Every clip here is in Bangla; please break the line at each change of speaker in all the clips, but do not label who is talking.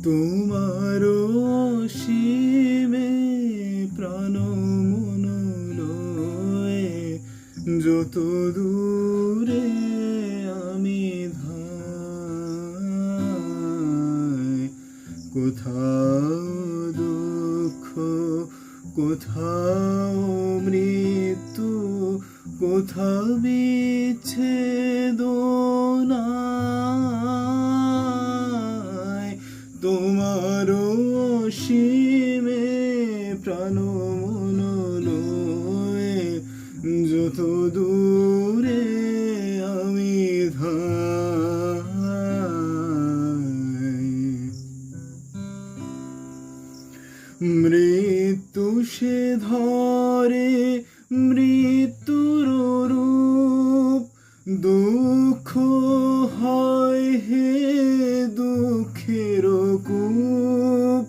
তোমার অসীমে প্রাণ মন লয়ে যত দূরে আমি ধাই, কোথাও দুঃখ, কোথাও মৃত্যু, কোথাও বিচ্ছেদ নাই। তোমার অসীমে প্রাণ মন লয়ে যত দূরে আমি ধাই। মৃত্যু সে ধরে মৃত্যুর রূপ, দুঃখ হয় হে দুঃখের কূপ।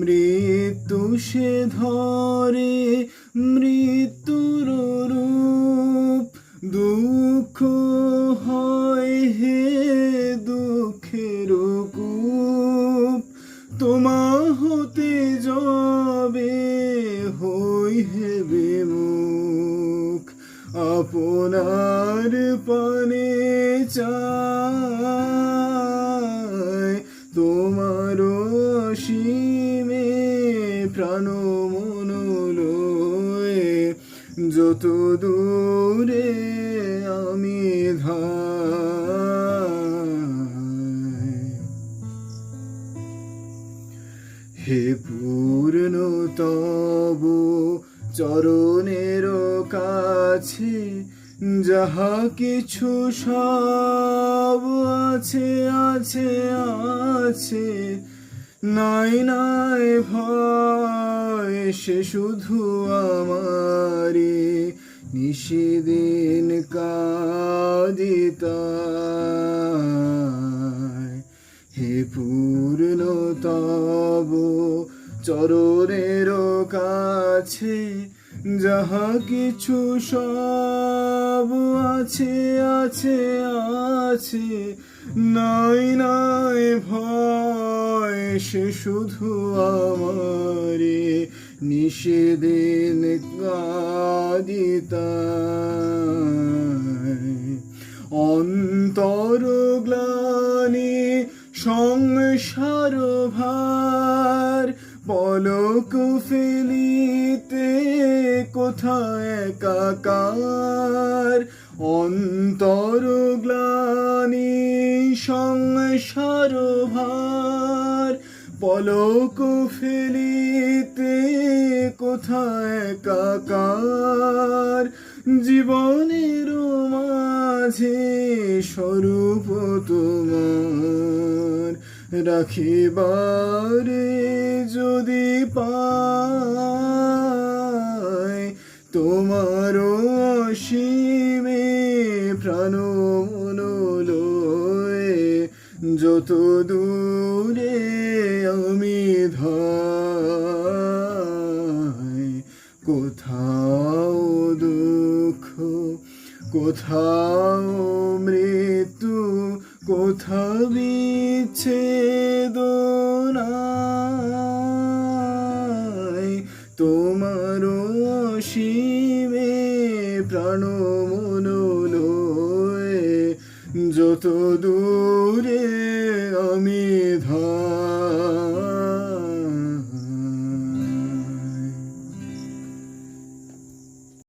মৃত্যু সে ধরে মৃত্যুর রূপ, দুঃখ হয় হে দুঃখের কূপ। তোমা হতে যবে হই হে বিমুখ, আপনার পানে চাই। তোমার অসীমে প্রাণ মন লয়ে যত দূরে আমি ধাই। হে পূর্ণ তব চরণের কাছে যাহা কিছু সব আছে আছে আছে। নাই নাই ভয় সে শুধু আমারে নিশিদিন কাঁদিতায়। হে পূর্ণ তব চরণের কাছে যাহা কিছু সব আছে আছে আছে। নাই নাই ভয় সে শুধু আমারে নিষেদিন কাঁদিতায়। অন্তর গ্লানি সংসার ভার, পলক ফেলিতে কোথায় একাকার। অন্তর গ্লানি সংসার ভার, পলক ফেলিতে কোথায় একাকার। জীবনের মাঝে স্বরূপ তোমার রাখিবারে যদি পাই। তোমার অসীমে প্রাণ মন লয়ে যত দূরে আমি ধাই। কোথাও দুঃখ, কোথাও মৃত্যু, কোথাও বিচ্ছেদ নাই। তোমার অসীমে প্রাণ মন লয়ে যত দূর